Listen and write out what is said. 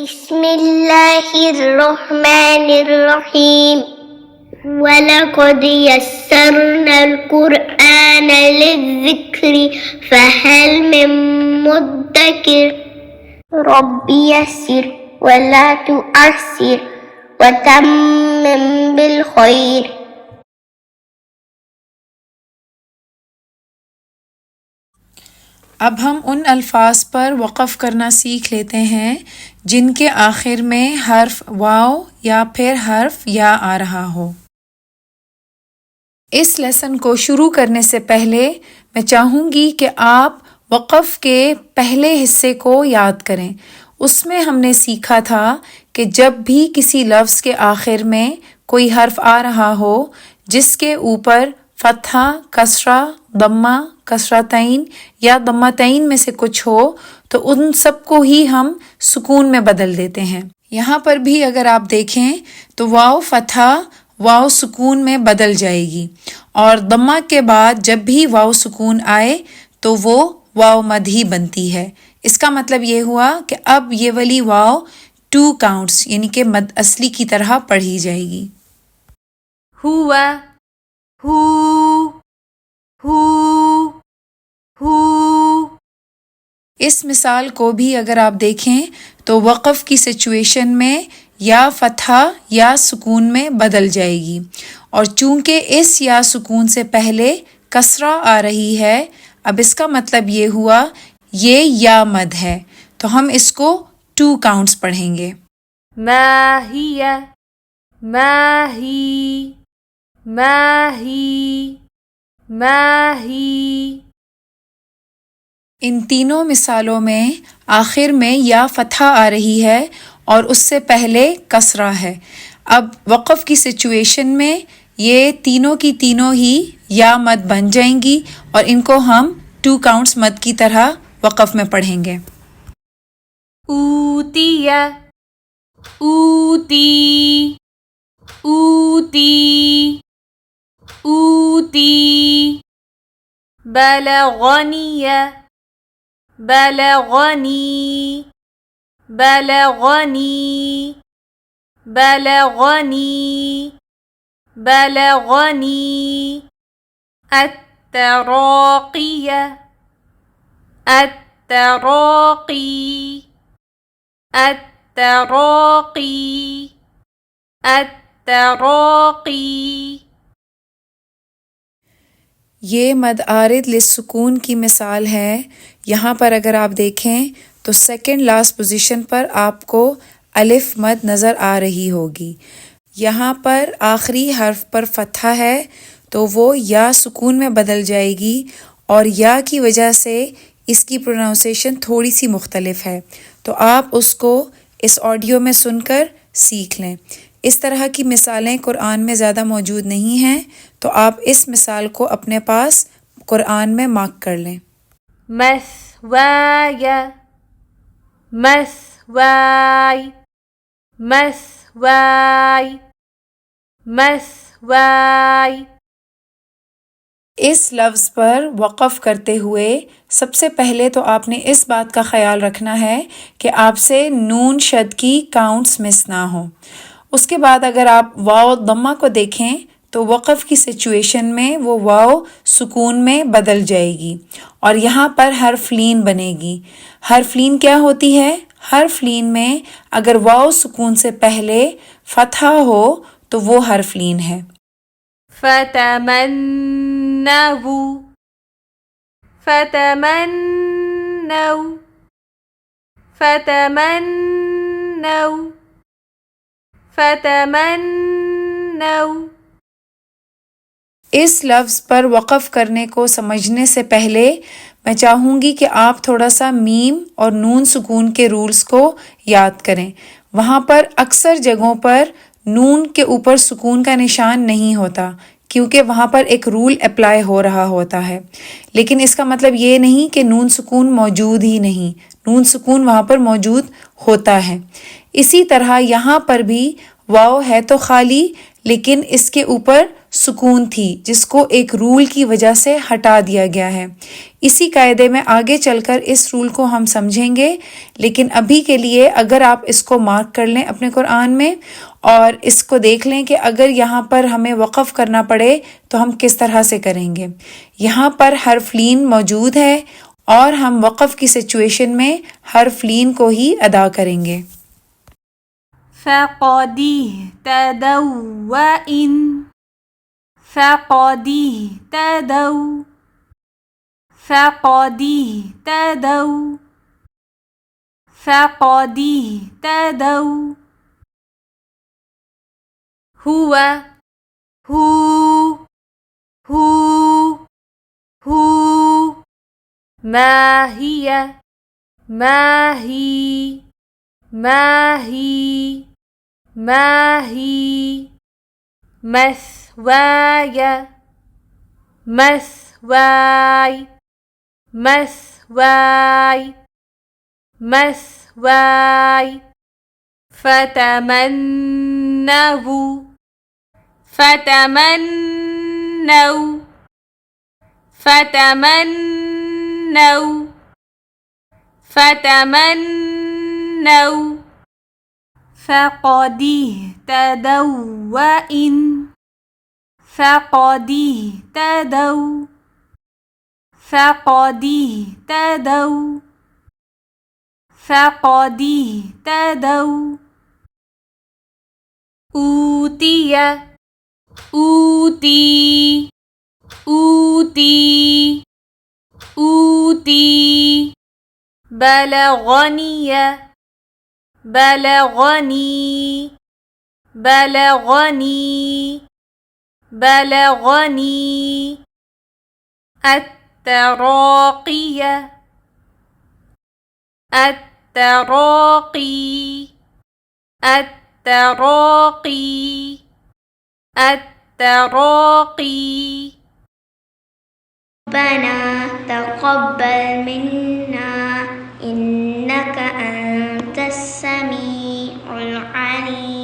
بسم اللہ الرحمن الرحیم وَلَقَدْ يَسَّرْنَا الْقُرْآنَ لِلذِّكْرِ فَهَلْ مِن مُّدَّكِرٍ رَبِّ يَسِّرْ وَلَا تُعَسِّرْ وَتَمِّمْ بِالْخَيْرِ۔ اب ہم ان الفاظ پر وقف کرنا سیکھ لیتے ہیں جن کے آخر میں حرف واو یا پھر حرف یا آ رہا ہو۔ اس لیسن کو شروع کرنے سے پہلے میں چاہوں گی کہ آپ وقف کے پہلے حصے کو یاد کریں۔ اس میں ہم نے سیکھا تھا کہ جب بھی کسی لفظ کے آخر میں کوئی حرف آ رہا ہو جس کے اوپر فتحہ، کسرہ، ضمہ، کسرتین یا ضمتین میں سے کچھ ہو تو ان سب کو ہی ہم سکون میں بدل دیتے ہیں۔ یہاں پر بھی اگر آپ دیکھیں تو واو فتحہ واو سکون میں بدل جائے گی، اور ضمہ کے بعد جب بھی واو سکون آئے تو وہ واو مد ہی بنتی ہے۔ اس کا مطلب یہ ہوا کہ اب یہ والی واو 2 کاؤنٹس یعنی کہ مد اصلی کی طرح پڑھی جائے گی۔ ہوا، ہو، ہو، ہو۔ اس مثال کو بھی اگر آپ دیکھیں تو وقف کی سچویشن میں یا فتحہ یا سکون میں بدل جائے گی، اور چونکہ اس یا سکون سے پہلے کسرہ آ رہی ہے، اب اس کا مطلب یہ ہوا یہ یا مد ہے، تو ہم اس کو 2 کاؤنٹس پڑھیں گے۔ ماہی، ماہی، ماہی، ماہی۔ ان تینوں مثالوں میں آخر میں یا فتحہ آ رہی ہے اور اس سے پہلے کسرہ ہے۔ اب وقف کی سچویشن میں یہ تینوں کی تینوں ہی یا مد بن جائیں گی اور ان کو ہم 2 کاؤنٹس مد کی طرح وقف میں پڑھیں گے۔ اوتی، اوتی، اوتی، اوتی۔ بلغنی، بلغنی، بلغنی، بلغنی، بلغنی۔ التراقی، التراقی، التراقی، التراقی۔ یہ مد عارض للسکون کی مثال ہے۔ یہاں پر اگر آپ دیکھیں تو سیکنڈ لاسٹ پوزیشن پر آپ کو الف مد نظر آ رہی ہوگی۔ یہاں پر آخری حرف پر فتحہ ہے تو وہ یا سکون میں بدل جائے گی، اور یا کی وجہ سے اس کی پروناؤنسیشن تھوڑی سی مختلف ہے، تو آپ اس کو اس آڈیو میں سن کر سیکھ لیں۔ اس طرح کی مثالیں قرآن میں زیادہ موجود نہیں ہیں، تو آپ اس مثال کو اپنے پاس قرآن میں مارک کر لیں۔ مثوای، مثوای، مثوای، مثوای۔ اس لفظ پر وقف کرتے ہوئے سب سے پہلے تو آپ نے اس بات کا خیال رکھنا ہے کہ آپ سے نون شد کی کاؤنٹس مس نہ ہوں۔ اس کے بعد اگر آپ واو ضمہ کو دیکھیں تو وقف کی سچویشن میں وہ واو سکون میں بدل جائے گی اور یہاں پر حرف لین بنے گی۔ حرف لین کیا ہوتی ہے؟ حرف لین میں اگر واو سکون سے پہلے فتحہ ہو تو وہ حرف لین ہے۔ فتمنوا، فتمنوا، فتمنوا، فتمنوا۔ اس لفظ پر وقف کرنے کو سمجھنے سے پہلے میں چاہوں گی کہ آپ تھوڑا سا میم اور نون سکون کے رولز کو یاد کریں۔ وہاں پر اکثر جگہوں پر نون کے اوپر سکون کا نشان نہیں ہوتا کیونکہ وہاں پر ایک رول اپلائی ہو رہا ہوتا ہے، لیکن اس کا مطلب یہ نہیں کہ نون سکون موجود ہی نہیں، نون سکون وہاں پر موجود ہوتا ہے۔ اسی طرح یہاں پر بھی واو ہے تو خالی، لیکن اس کے اوپر سکون تھی جس کو ایک رول کی وجہ سے ہٹا دیا گیا ہے۔ اسی قاعدے میں آگے چل کر اس رول کو ہم سمجھیں گے، لیکن ابھی کے لیے اگر آپ اس کو مارک کر لیں اپنے قرآن میں اور اس کو دیکھ لیں کہ اگر یہاں پر ہمیں وقف کرنا پڑے تو ہم کس طرح سے کریں گے۔ یہاں پر حرف لین موجود ہے اور ہم وقف کی سچویشن میں حرف لین کو ہی ادا کریں گے۔ فقد اهتدوا وإن فقد اهتدوا فقد اهتدوا فقد اهتدوا هو هو ما هي ما هي ما هي ما هي مثواي مثواي مثواي مثواي فتمنوا فتمنوا فتمنوا فتمنوا فقد اهتدوا وإن فقد اهتدوا فقد اهتدوا فقد اهتدوا أوتي أوتي أوتي أوتي بلغني بلغني بلغني بلغني التراقي التراقي التراقي التراقي ربنا تقبل منا إنك أنت السميع العليم